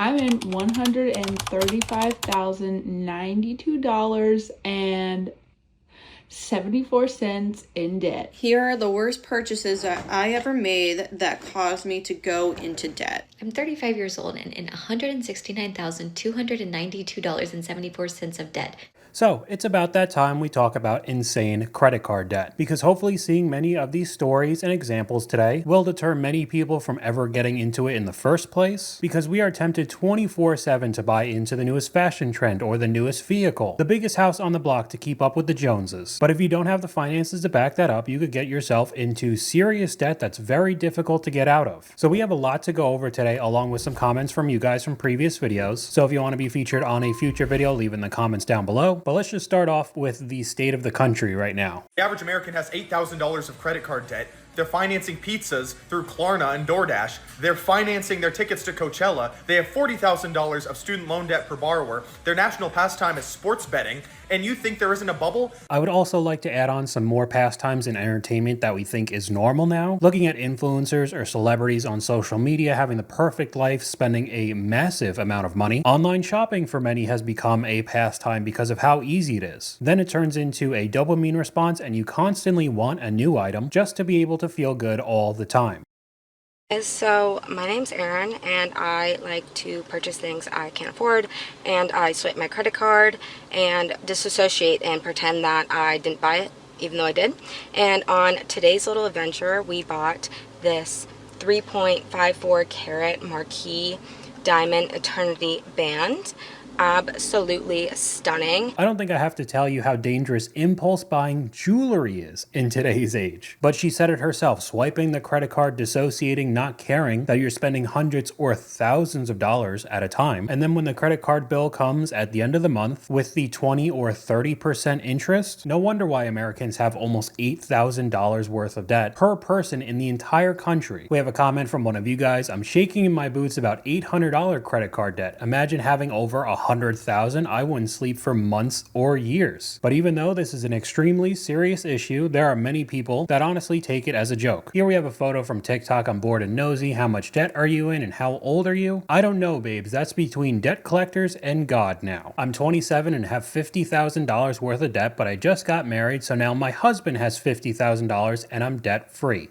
I'm in $135,092.74 in debt. Here are the worst purchases that I ever made that caused me to go into debt. I'm 35 years old and in $169,292.74 of debt. So, it's about that time we talk about insane credit card debt, because hopefully seeing many of these stories and examples today will deter many people from ever getting into it in the first place, because we are tempted 24/7 to buy into the newest fashion trend or the newest vehicle, the biggest house on the block to keep up with the Joneses. But if you don't have the finances to back that up, you could get yourself into serious debt that's very difficult to get out of. So we have a lot to go over today, along with some comments from you guys from previous videos. So if you want to be featured on a future video, leave in the comments down below. But let's just start off with the state of the country right now. The average American has $8,000 of credit card debt. They're financing pizzas through Klarna and DoorDash. They're financing their tickets to Coachella. They have $40,000 of student loan debt per borrower. Their national pastime is sports betting. And you think there isn't a bubble? I would also like to add on some more pastimes and entertainment that we think is normal now. Looking at influencers or celebrities on social media having the perfect life, spending a massive amount of money. Online shopping for many has become a pastime because of how easy it is. Then it turns into a dopamine response and you constantly want a new item just to be able to feel good all the time. So my name's Erin and I like to purchase things I can't afford, and I swipe my credit card and disassociate and pretend that I didn't buy it even though I did. And on today's little adventure we bought this 3.54 carat marquee diamond eternity band. Absolutely stunning. I don't think I have to tell you how dangerous impulse buying jewelry is in today's age. But she said it herself, swiping the credit card, dissociating, not caring that you're spending hundreds or thousands of dollars at a time. And then when the credit card bill comes at the end of the month with the 20 or 30% interest, no wonder why Americans have almost $8,000 worth of debt per person in the entire country. We have a comment from one of you guys. I'm shaking in my boots about $800 credit card debt. Imagine having over $100,000. I wouldn't sleep for months or years. But even though this is an extremely serious issue, there are many people that honestly take it as a joke. Here we have a photo from TikTok. I'm bored and nosy. How much debt are you in and how old are you? I don't know, babes. That's between debt collectors and God now. I'm 27 and have $50,000 worth of debt, but I just got married, so now my husband has $50,000 and I'm debt free.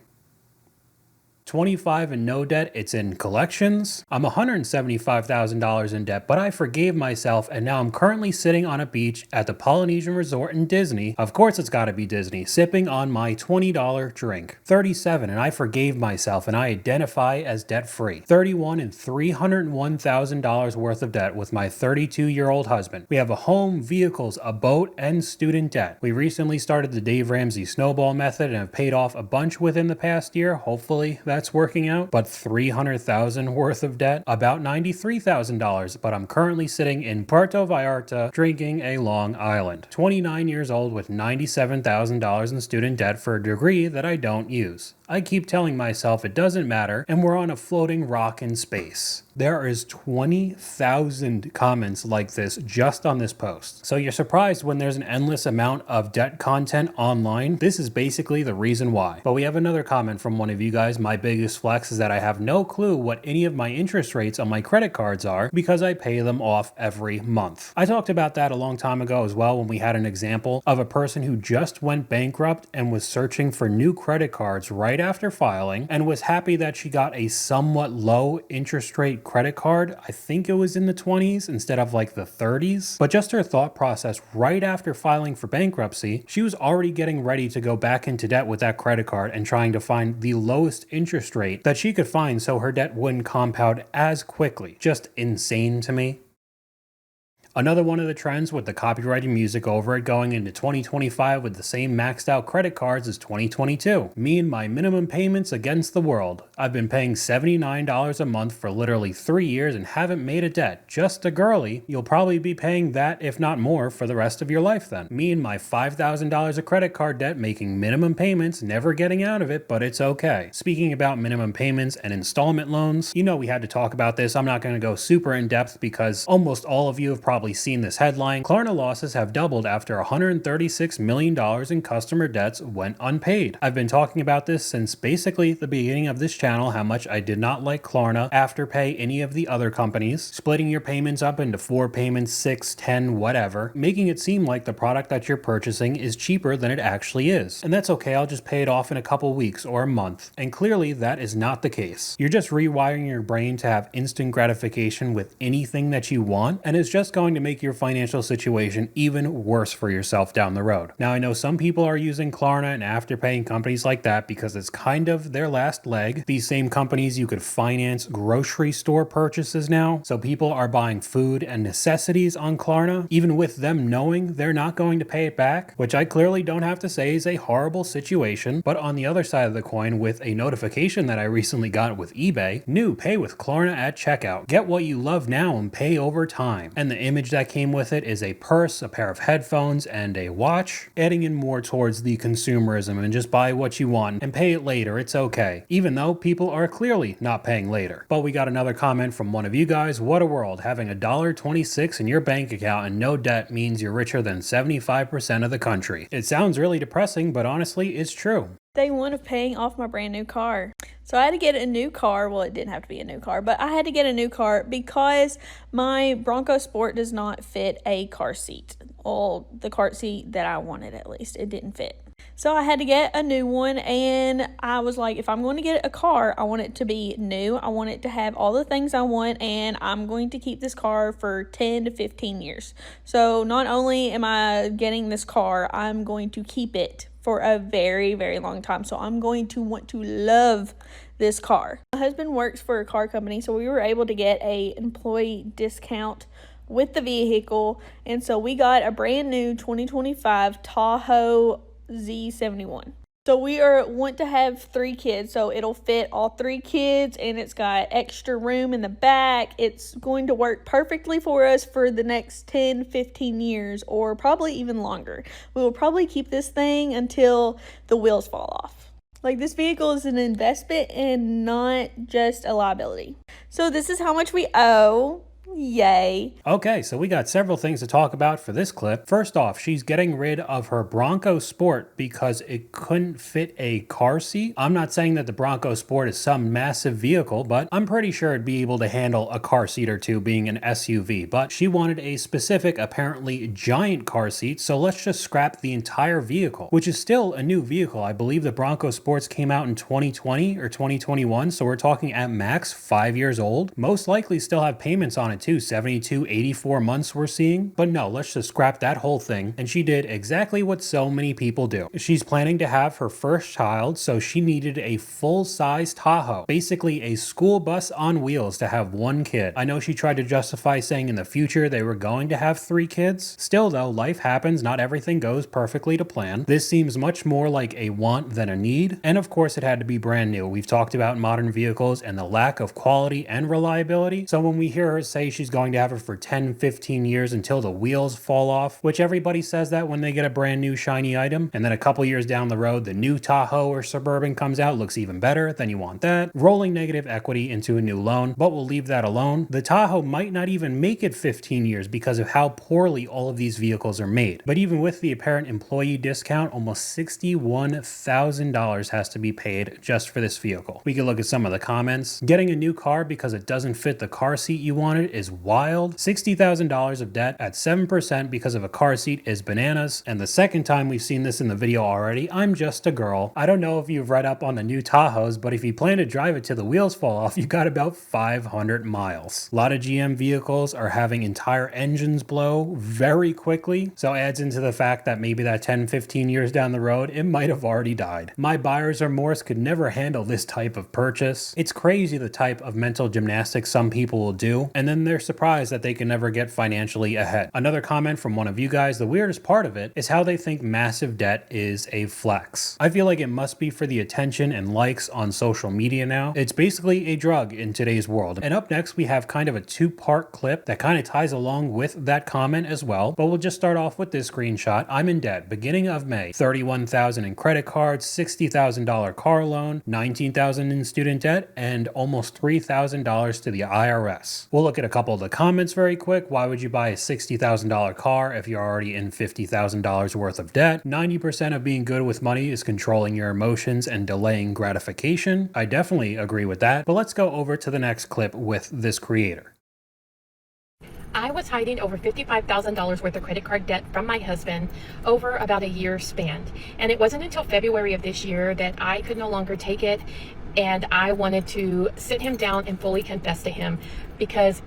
25 and no debt, it's in collections. I'm $175,000 in debt, but I forgave myself and now I'm currently sitting on a beach at the Polynesian Resort in Disney. Of course it's gotta be Disney, sipping on my $20 drink. 37 and I forgave myself and I identify as debt free. 31 and $301,000 worth of debt with my 32-year-old husband. We have a home, vehicles, a boat, and student debt. We recently started the Dave Ramsey snowball method and have paid off a bunch within the past year. Hopefully that's working out, but $300,000 worth of debt, about $93,000, but I'm currently sitting in Puerto Vallarta drinking a Long Island. 29 years old with $97,000 in student debt for a degree that I don't use. I keep telling myself it doesn't matter and we're on a floating rock in space. There is 20,000 comments like this just on this post. So you're surprised when there's an endless amount of debt content online. This is basically the reason why. But we have another comment from one of you guys. My biggest flex is that I have no clue what any of my interest rates on my credit cards are because I pay them off every month. I talked about that a long time ago as well when we had an example of a person who just went bankrupt and was searching for new credit cards right after filing and was happy that she got a somewhat low interest rate credit card. I think it was in the 20s instead of like the 30s. But just her thought process right after filing for bankruptcy, she was already getting ready to go back into debt with that credit card and trying to find the lowest interest rate that she could find so her debt wouldn't compound as quickly. Just insane to me. Another one of the trends with the copyrighted music over it going into 2025 with the same maxed out credit cards as 2022. Me and my minimum payments against the world. I've been paying $79 a month for literally 3 years and haven't made a debt. Just a girly. You'll probably be paying that, if not more, for the rest of your life then. Me and my $5,000 of credit card debt making minimum payments, never getting out of it, but it's okay. Speaking about minimum payments and installment loans, you know we had to talk about this. I'm not going to go super in depth because almost all of you have probably probably seen this headline. Klarna losses have doubled after $136 million in customer debts went unpaid. I've been talking about this since basically the beginning of this channel, how much I did not like Klarna Afterpay any of the other companies, splitting your payments up into 4 payments, 6, 10, whatever, making it seem like the product that you're purchasing is cheaper than it actually is. And that's okay, I'll just pay it off in a couple weeks or a month. And clearly that is not the case. You're just rewiring your brain to have instant gratification with anything that you want, and it's just going to make your financial situation even worse for yourself down the road. Now I know some people are using Klarna and Afterpay and companies like that because it's kind of their last leg. These same companies you could finance grocery store purchases now, so people are buying food and necessities on Klarna, even with them knowing they're not going to pay it back, which I clearly don't have to say is a horrible situation. But on the other side of the coin, with a notification that I recently got with eBay, new pay with Klarna at checkout. Get what you love now and pay over time. And the image that came with it is a purse, a pair of headphones, and a watch, adding in more towards the consumerism and just buy what you want and pay it later, it's okay. Even though people are clearly not paying later. But we got another comment from one of you guys. What a world, having $1.26 in your bank account and no debt means you're richer than 75% of the country. It sounds really depressing, but honestly, it's true. Day one of paying off my brand new car. So I had to get a new car. Well, it didn't have to be a new car, but I had to get a new car because my Bronco Sport does not fit a car seat. Well, the car seat that I wanted, at least, it didn't fit. So I had to get a new one, and I was like, if I'm going to get a car, I want it to be new. I want it to have all the things I want, and I'm going to keep this car for 10 to 15 years. So not only am I getting this car, I'm going to keep it for a very, very long time. So I'm going to want to love this car. My husband works for a car company, so we were able to get a employee discount with the vehicle. And so we got a brand new 2025 Tahoe Z71. So we want to have 3 kids, so it'll fit all 3 kids, and it's got extra room in the back. It's going to work perfectly for us for the next 10, 15 years, or probably even longer. We will probably keep this thing until the wheels fall off. Like, this vehicle is an investment and not just a liability. So this is how much we owe. Yay. Okay, so we got several things to talk about for this clip. First off, she's getting rid of her Bronco Sport because it couldn't fit a car seat. I'm not saying that the Bronco Sport is some massive vehicle, but I'm pretty sure it'd be able to handle a car seat or two being an SUV. But she wanted a specific, apparently giant car seat, so let's just scrap the entire vehicle, which is still a new vehicle. I believe the Bronco Sports came out in 2020 or 2021, so we're talking at max 5 years old. Most likely still have payments on it too, 72, 84 months we're seeing. But no, let's just scrap that whole thing. And she did exactly what so many people do. She's planning to have her first child, so she needed a full-size Tahoe, basically a school bus on wheels to have 1 kid. I know she tried to justify saying in the future they were going to have 3 kids. Still though, life happens, not everything goes perfectly to plan. This seems much more like a want than a need. And of course it had to be brand new. We've talked about modern vehicles and the lack of quality and reliability. So when we hear her say she's going to have it for 10, 15 years until the wheels fall off, which everybody says that when they get a brand new shiny item, and then a couple years down the road, the new Tahoe or Suburban comes out, looks even better, then you want that. Rolling negative equity into a new loan, but we'll leave that alone. The Tahoe might not even make it 15 years because of how poorly all of these vehicles are made. But even with the apparent employee discount, almost $61,000 has to be paid just for this vehicle. We can look at some of the comments. Getting a new car because it doesn't fit the car seat you wanted is wild. $60,000 of debt at 7% because of a car seat is bananas. And the second time we've seen this in the video already, I'm just a girl. I don't know if you've read up on the new Tahoes, but if you plan to drive it till the wheels fall off, you got about 500 miles. A lot of GM vehicles are having entire engines blow very quickly, so adds into the fact that maybe that 10, 15 years down the road, it might have already died. My buyer's remorse could never handle this type of purchase. It's crazy the type of mental gymnastics some people will do, and then they're surprised that they can never get financially ahead. Another comment from one of you guys, the weirdest part of it is how they think massive debt is a flex. I feel like it must be for the attention and likes on social media now. It's basically a drug in today's world. And up next, we have kind of a 2-part clip that kind of ties along with that comment as well, but we'll just start off with this screenshot. I'm in debt, beginning of May, $31,000 in credit cards, $60,000 car loan, $19,000 in student debt, and almost $3,000 to the IRS. We'll look at a couple of the comments very quick. Why would you buy a $60,000 car if you're already in $50,000 worth of debt? 90% of being good with money is controlling your emotions and delaying gratification. I definitely agree with that, but let's go over to the next clip with this creator. I was hiding over $55,000 worth of credit card debt from my husband over about a year span. And it wasn't until February of this year that I could no longer take it, and I wanted to sit him down and fully confess to him, because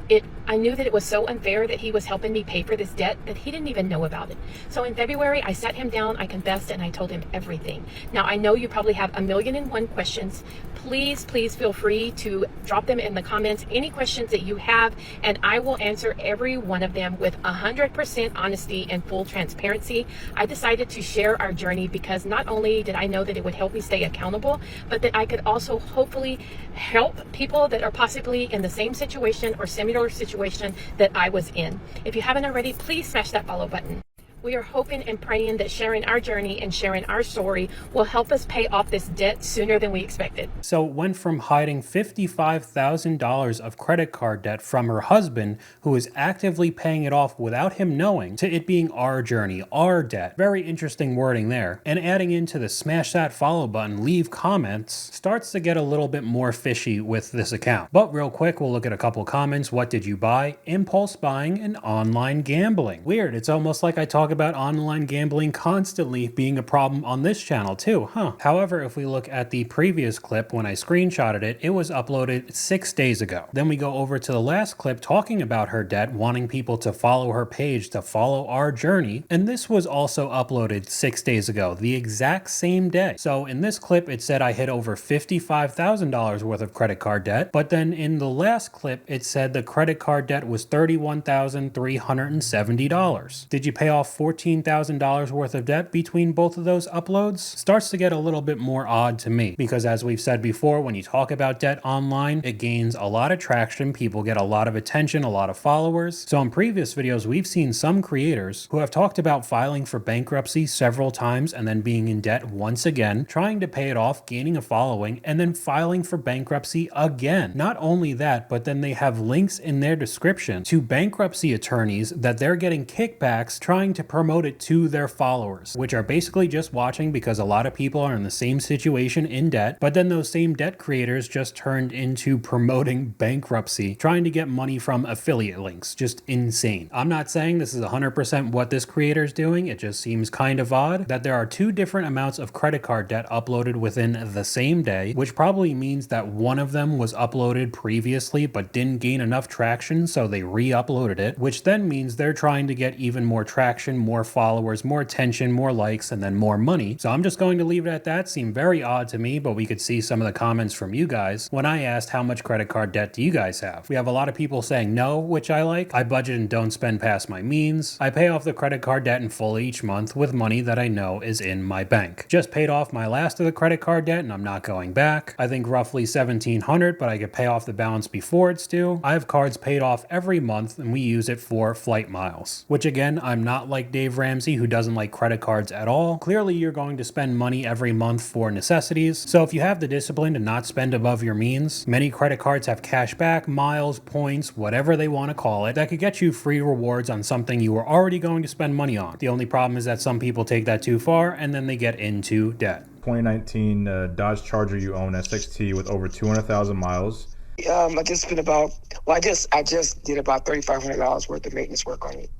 I knew that it was so unfair that he was helping me pay for this debt that he didn't even know about it. So in February, I sat him down, I confessed, and I told him everything. Now, I know you probably have 1,000,001 questions. Please feel free to drop them in the comments, any questions that you have, and I will answer every one of them with 100% honesty and full transparency. I decided to share our journey because not only did I know that it would help me stay accountable, but that I could also hopefully help people that are possibly in the same situation or similar situation that I was in. If you haven't already, please smash that follow button. We are hoping and praying that sharing our journey and sharing our story will help us pay off this debt sooner than we expected. So it went from hiding $55,000 of credit card debt from her husband, who is actively paying it off without him knowing, to it being our journey, our debt. Very interesting wording there. And adding into the smash that follow button, leave comments, starts to get a little bit more fishy with this account. But real quick, we'll look at a couple comments. What did you buy? Impulse buying and online gambling. Weird. It's almost like I talk about online gambling constantly being a problem on this channel too, huh? However, if we look at the previous clip, when I screenshotted it, it was uploaded 6 days ago. Then we go over to the last clip talking about her debt, wanting people to follow her page, to follow our journey, and this was also uploaded 6 days ago, the exact same day. So in this clip, it said I hit over $55,000 worth of credit card debt, but then in the last clip, it said the credit card debt was $31,370. Did you pay off $14,000 worth of debt between both of those uploads? Starts to get a little bit more odd to me, because as we've said before, when you talk about debt online, it gains a lot of traction, people get a lot of attention, a lot of followers. So in previous videos, we've seen some creators who have talked about filing for bankruptcy several times and then being in debt once again, trying to pay it off, gaining a following, and then filing for bankruptcy again. Not only that, but then they have links in their description to bankruptcy attorneys that they're getting kickbacks trying to promote it to their followers, which are basically just watching because a lot of people are in the same situation in debt, but then those same debt creators just turned into promoting bankruptcy, trying to get money from affiliate links. Just insane. I'm not saying this is 100% what this creator is doing, it just seems kind of odd that there are two different amounts of credit card debt uploaded within the same day, which probably means that one of them was uploaded previously but didn't gain enough traction, so they re-uploaded it, which then means they're trying to get even more traction, more followers, more attention, more likes, and then more money. So I'm just going to leave it at that. Seemed very odd to me, but we could see some of the comments from you guys when I asked how much credit card debt do you guys have. We have a lot of people saying no, which I like. I budget and don't spend past my means. I pay off the credit card debt in full each month with money that I know is in my bank. Just paid off my last of the credit card debt and I'm not going back. I think roughly $1,700, but I could pay off the balance before it's due. I have cards paid off every month and we use it for flight miles, which again, I'm not like Dave Ramsey, who doesn't like credit cards at all. Clearly, you're going to spend money every month for necessities. So if you have the discipline to not spend above your means, many credit cards have cash back, miles, points, whatever they want to call it, that could get you free rewards on something you were already going to spend money on. The only problem is that some people take that too far and then they get into debt. 2019 Dodge Charger you own, SXT, with over 200,000 miles. I just spent about, I just did about $3,500 worth of maintenance work on it.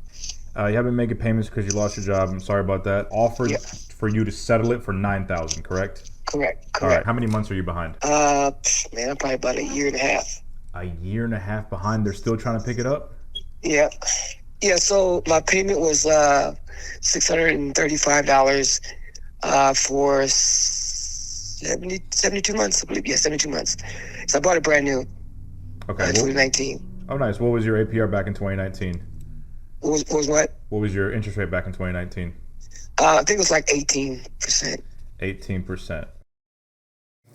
You haven't been making payments because you lost your job. I'm sorry about that. Offered for you to settle it for $9,000, correct? Correct. All right. How many months are you behind? Man, I'm probably about a year and a half. A year and a half behind. They're still trying to pick it up? Yeah. So my payment was $635 for 72 months, I believe. Yeah, 72 months. So I bought it brand new. Okay. 2019. Oh, nice. What was your APR back in 2019? What was what? What was your interest rate back in 2019? I think it was like 18%. 18%.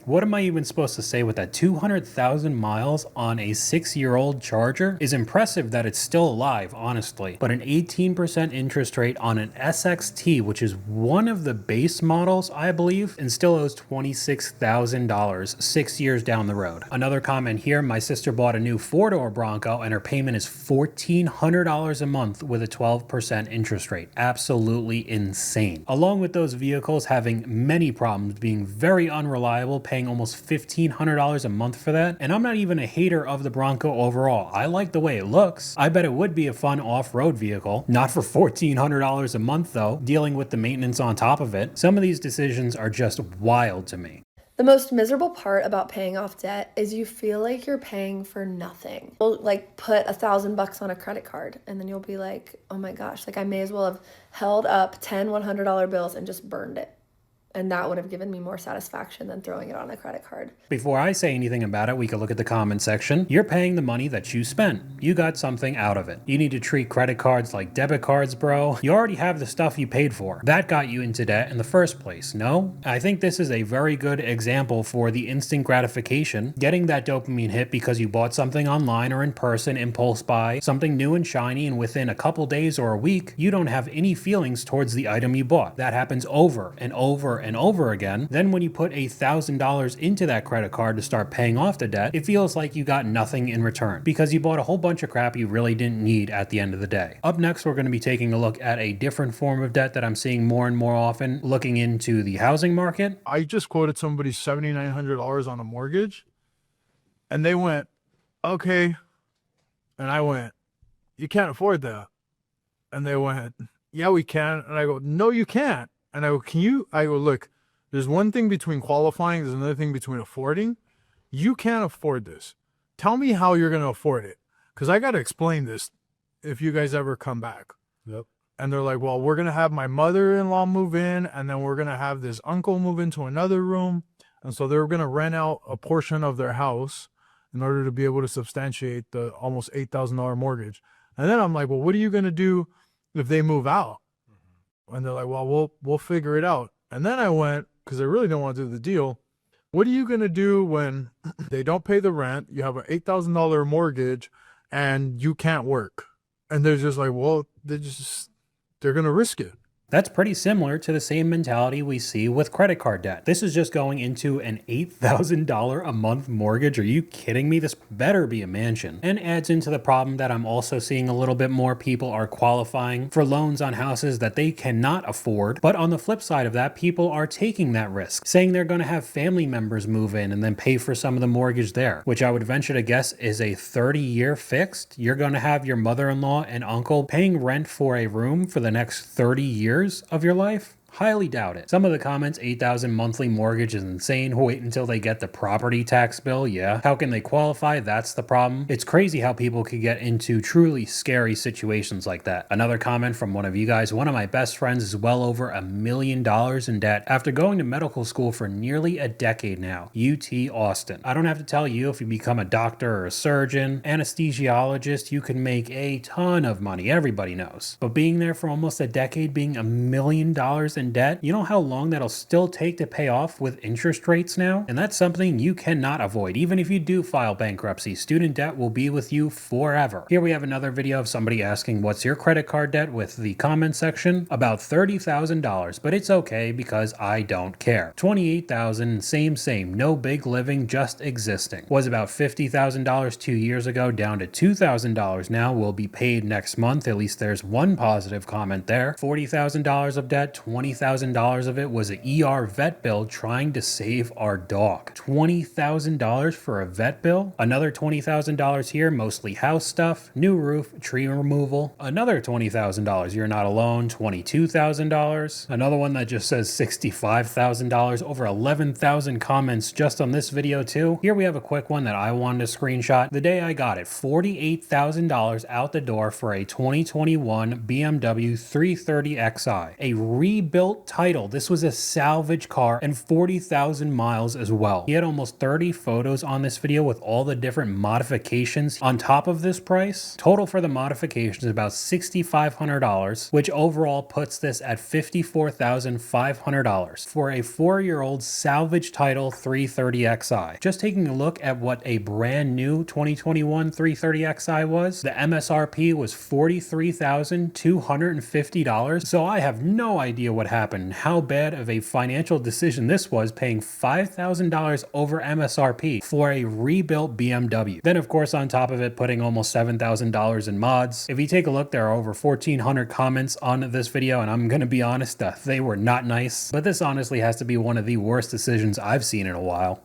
What am I even supposed to say with that? 200,000 miles on a 6-year-old Charger is impressive that it's still alive, honestly. But an 18% interest rate on an SXT, which is one of the base models, I believe, and still owes $26,000 6 years down the road. Another comment here, my sister bought a new 4-door Bronco and her payment is $1,400 a month with a 12% interest rate. Absolutely insane. Along with those vehicles having many problems, being very unreliable, paying almost $1,500 a month for that. And I'm not even a hater of the Bronco overall. I like the way it looks. I bet it would be a fun off-road vehicle. Not for $1,400 a month though, dealing with the maintenance on top of it. Some of these decisions are just wild to me. The most miserable part about paying off debt is you feel like you're paying for nothing. You'll like put $1,000 on a credit card and then you'll be like, oh my gosh, like I may as well have held up 10 $100 bills and just burned it. And that would have given me more satisfaction than throwing it on a credit card. Before I say anything about it, we could look at the comment section. You're paying the money that you spent. You got something out of it. You need to treat credit cards like debit cards, bro. You already have the stuff you paid for. That got you into debt in the first place, no? I think this is a very good example for the instant gratification, getting that dopamine hit because you bought something online or in person, impulse buy, something new and shiny, and within a couple days or a week, you don't have any feelings towards the item you bought. That happens over and over and over again. Then when you put $1,000 into that credit card to start paying off the debt, it feels like you got nothing in return because you bought a whole bunch of crap you really didn't need at the end of the day. Up next, we're going to be taking a look at a different form of debt that I'm seeing more and more often, looking into the housing market. I just quoted somebody $7,900 on a mortgage and they went, okay. And I went, you can't afford that. And they went, yeah, we can. And I go, no, you can't. And I go, can you? I go, look, there's one thing between qualifying, there's another thing between affording. You can't afford this. Tell me how you're going to afford it. Because I got to explain this if you guys ever come back. Yep. And they're like, well, we're going to have my mother-in-law move in, and then we're going to have this uncle move into another room. And so they're going to rent out a portion of their house in order to be able to substantiate the almost $8,000 mortgage. And then I'm like, well, what are you going to do if they move out? And they're like, well, we'll figure it out. And then I went, because I really don't want to do the deal. What are you going to do when they don't pay the rent? You have an $8,000 mortgage and you can't work. And they're just like, well, they're going to risk it. That's pretty similar to the same mentality we see with credit card debt. This is just going into an $8,000 a month mortgage. Are you kidding me? This better be a mansion. And adds into the problem that I'm also seeing a little bit more people are qualifying for loans on houses that they cannot afford. But on the flip side of that, people are taking that risk, saying they're going to have family members move in and then pay for some of the mortgage there, which I would venture to guess is a 30-year fixed. You're going to have your mother-in-law and uncle paying rent for a room for the next 30 years of your life? Highly doubt it. Some of the comments, $8,000 monthly mortgage is insane. Wait until they get the property tax bill. Yeah. How can they qualify? That's the problem. It's crazy how people could get into truly scary situations like that. Another comment from one of you guys, one of my best friends is well over $1 million in debt after going to medical school for nearly a decade now. UT Austin. I don't have to tell you, if you become a doctor or a surgeon, anesthesiologist, you can make a ton of money. Everybody knows. But being there for almost a decade, being $1 million in debt, you know how long that'll still take to pay off with interest rates now? And that's something you cannot avoid. Even if you do file bankruptcy, student debt will be with you forever. Here we have another video of somebody asking, what's your credit card debt, with the comment section, about $30,000, but it's okay because I don't care. $28,000, same, no big living, just existing. Was about $50,000 2 years ago, down to $2,000 now, will be paid next month. At least there's one positive comment there. $40,000 of debt, $20,000 of it was an ER vet bill trying to save our dog. $20,000 for a vet bill. Another $20,000 here, mostly house stuff, new roof, tree removal. Another $20,000, you're not alone, $22,000. Another one that just says $65,000. Over 11,000 comments just on this video too. Here we have a quick one that I wanted to screenshot. The day I got it, $48,000 out the door for a 2021 BMW 330xi. A rebuilt rebuilt title. This was a salvage car and 40,000 miles as well. He had almost 30 photos on this video with all the different modifications on top of this price. Total for the modifications is about $6,500, which overall puts this at $54,500 for a 4-year-old salvage title 330xi. Just taking a look at what a brand new 2021 330xi was, the MSRP was $43,250. So I have no idea what happened and how bad of a financial decision this was, paying $5,000 over MSRP for a rebuilt BMW. Then of course on top of it, putting almost $7,000 in mods. If you take a look, there are over 1,400 comments on this video, and I'm gonna be honest, they were not nice. But this honestly has to be one of the worst decisions I've seen in a while.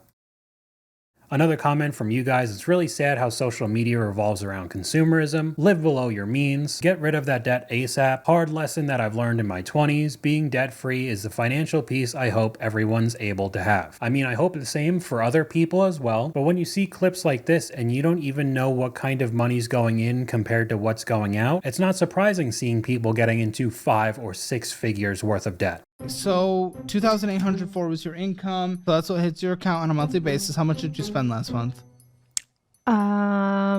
Another comment from you guys, it's really sad how social media revolves around consumerism. Live below your means. Get rid of that debt ASAP. Hard lesson that I've learned in my 20s. Being debt-free is the financial peace I hope everyone's able to have. I mean, I hope the same for other people as well. But when you see clips like this and you don't even know what kind of money's going in compared to what's going out, it's not surprising seeing people getting into 5 or 6 figures worth of debt. So 2,804 was your income. So that's what hits your account on a monthly basis. How much did you spend last month?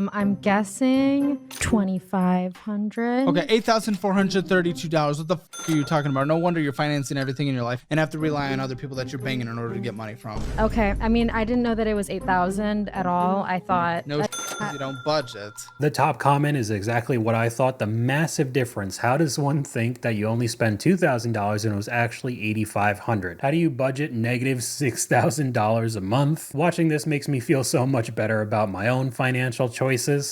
I'm guessing 2,500. Okay, $8,432. What the f are you talking about? No wonder you're financing everything in your life and have to rely on other people that you're banging in order to get money from. Okay, I mean, I didn't know that it was 8,000 at all. I thought no, you don't budget. The top comment is exactly what I thought. The massive difference. How does one think that you only spend $2,000 and it was actually $8,500? How do you budget negative $6,000 a month? Watching this makes me feel so much better about my own financial choices.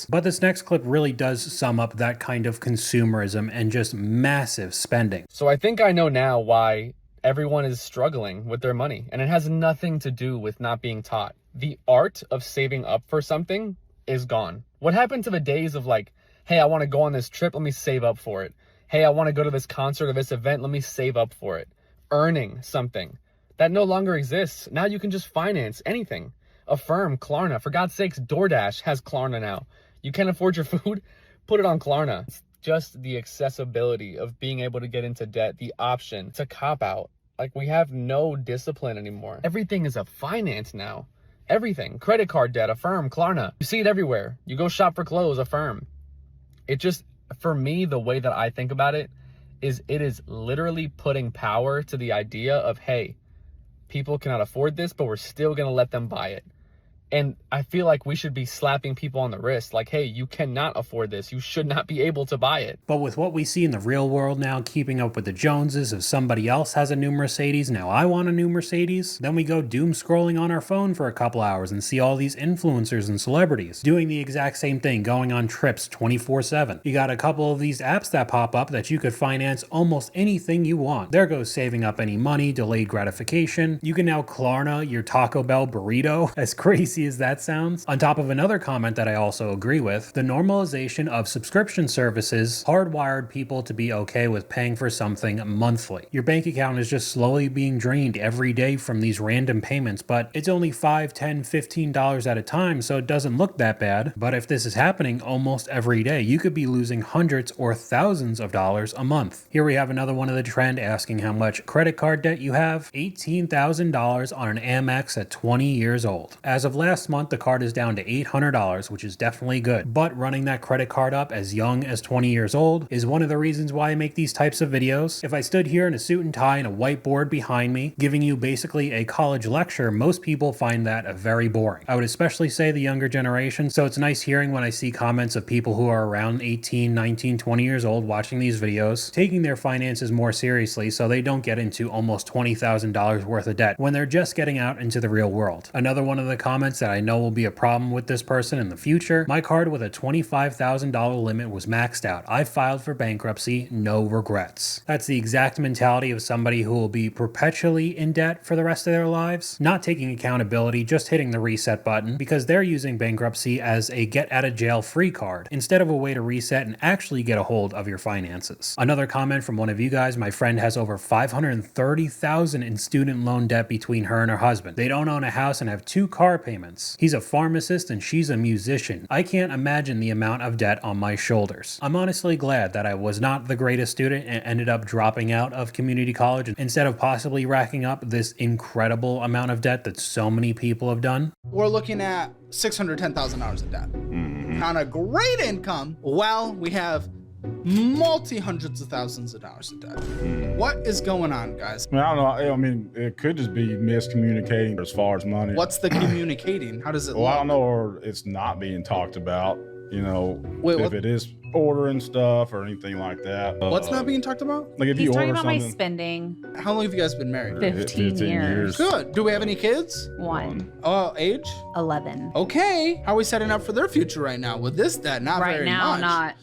But this next clip really does sum up that kind of consumerism and just massive spending. So I think I know now why everyone is struggling with their money, and it has nothing to do with not being taught. The art of saving up for something is gone. What happened to the days of like, hey, I want to go on this trip, let me save up for it. Hey, I want to go to this concert or this event, let me save up for it. Earning something. That no longer exists. Now you can just finance anything. Affirm, Klarna. For God's sakes, DoorDash has Klarna now. You can't afford your food? Put it on Klarna. It's just the accessibility of being able to get into debt, the option. It's a cop-out. Like, we have no discipline anymore. Everything is a finance now. Everything. Credit card debt, Affirm, Klarna. You see it everywhere. You go shop for clothes, Affirm. It just, for me, the way that I think about it is literally putting power to the idea of, hey, people cannot afford this, but we're still going to let them buy it. And I feel like we should be slapping people on the wrist like, hey, you cannot afford this. You should not be able to buy it. But with what we see in the real world now, keeping up with the Joneses, if somebody else has a new Mercedes, now I want a new Mercedes. Then we go doom scrolling on our phone for a couple hours and see all these influencers and celebrities doing the exact same thing, going on trips 24/7. You got a couple of these apps that pop up that you could finance almost anything you want. There goes saving up any money, delayed gratification. You can now Klarna your Taco Bell burrito, as crazy as that sounds. On top of another comment that I also agree with, the normalization of subscription services hardwired people to be okay with paying for something monthly. Your bank account is just slowly being drained every day from these random payments, but it's only $5, $10, $15 at a time, so it doesn't look that bad. But if this is happening almost every day, you could be losing hundreds or thousands of dollars a month. Here we have another one of the trend asking how much credit card debt you have. $18,000 on an Amex at 20 years old. As of last month, the card is down to $800, which is definitely good. But running that credit card up as young as 20 years old is one of the reasons why I make these types of videos. If I stood here in a suit and tie and a whiteboard behind me, giving you basically a college lecture, most people find that very boring. I would especially say the younger generation, so it's nice hearing when I see comments of people who are around 18, 19, 20 years old watching these videos, taking their finances more seriously so they don't get into almost $20,000 worth of debt when they're just getting out into the real world. Another one of the comments that I know will be a problem with this person in the future: my card with a $25,000 limit was maxed out. I filed for bankruptcy, no regrets. That's the exact mentality of somebody who will be perpetually in debt for the rest of their lives, not taking accountability, just hitting the reset button because they're using bankruptcy as a get out of jail free card instead of a way to reset and actually get a hold of your finances. Another comment from one of you guys: my friend has over $530,000 in student loan debt between her and her husband. They don't own a house and have 2 car payments. payments. He's a pharmacist and she's a musician. I can't imagine the amount of debt on my shoulders. I'm honestly glad that I was not the greatest student and ended up dropping out of community college instead of possibly racking up this incredible amount of debt that so many people have done. We're looking at $610,000 in debt. On a great income, well, we have multi-hundreds of thousands of dollars in debt. What is going on, guys? I don't know. I mean, it could just be miscommunicating as far as money. What's the communicating? How does it Well, look? I don't know, or it's not being talked about, you know, Wait, if what? it is ordering stuff or anything like that. What's not being talked about? Like if He's you talking order about my something. spending. How long have you guys been married? 15 years. Good. Do we have any kids? 1. Age? 11. Okay. How are we setting up for their future right now? With this debt, not Right very now, much. not.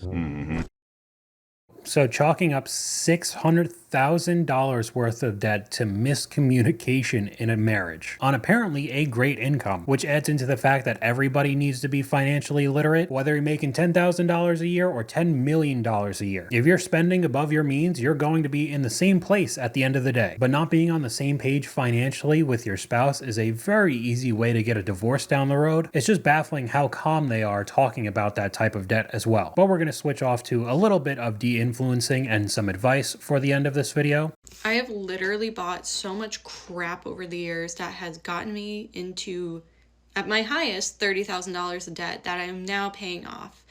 So chalking up $600,000 worth of debt to miscommunication in a marriage on apparently a great income, which adds into the fact that everybody needs to be financially literate, whether you're making $10,000 a year or $10 million a year. If you're spending above your means, you're going to be in the same place at the end of the day. But not being on the same page financially with your spouse is a very easy way to get a divorce down the road. It's just baffling how calm they are talking about that type of debt as well. But we're going to switch off to a little bit of Deinfluencing and some advice for the end of this video. I have literally bought so much crap over the years that has gotten me into, at my highest, $30,000 of debt that I'm now paying off.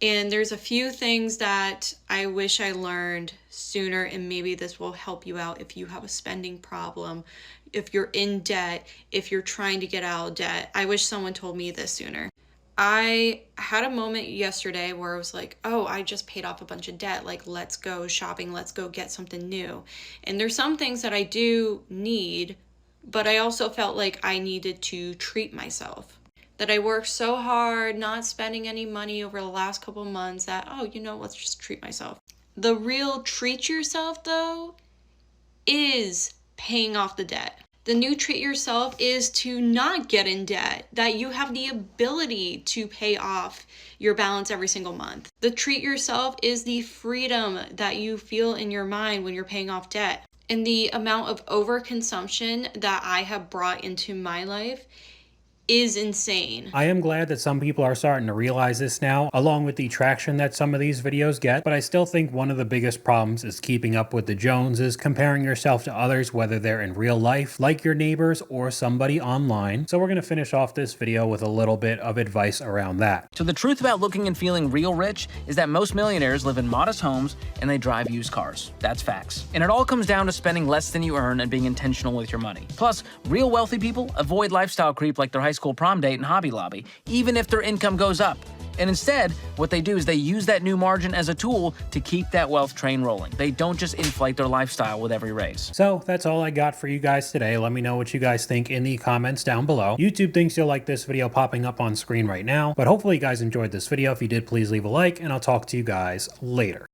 And there's a few things that I wish I learned sooner, and maybe this will help you out if you have a spending problem, if you're in debt, if you're trying to get out of debt. I wish someone told me this sooner. I had a moment yesterday where I was like, oh, I just paid off a bunch of debt. Like, let's go shopping. Let's go get something new. And there's some things that I do need, but I also felt like I needed to treat myself. That I worked so hard, not spending any money over the last couple months that, oh, you know, let's just treat myself. The real treat yourself, though, is paying off the debt. The new treat yourself is to not get in debt, that you have the ability to pay off your balance every single month. The treat yourself is the freedom that you feel in your mind when you're paying off debt. And the amount of overconsumption that I have brought into my life is insane. I am glad that some people are starting to realize this now, along with the traction that some of these videos get, but I still think one of the biggest problems is keeping up with the Joneses, comparing yourself to others, whether they're in real life, like your neighbors, or somebody online. So we're going to finish off this video with a little bit of advice around that. So the truth about looking and feeling real rich is that most millionaires live in modest homes and they drive used cars. That's facts. And it all comes down to spending less than you earn and being intentional with your money. Plus, real wealthy people avoid lifestyle creep like their high school prom date and Hobby Lobby, even if their income goes up. And instead, what they do is they use that new margin as a tool to keep that wealth train rolling. They don't just inflate their lifestyle with every raise. So that's all I got for you guys today. Let me know what you guys think in the comments down below. YouTube thinks you'll like this video popping up on screen right now, but hopefully you guys enjoyed this video. If you did, please leave a like, and I'll talk to you guys later.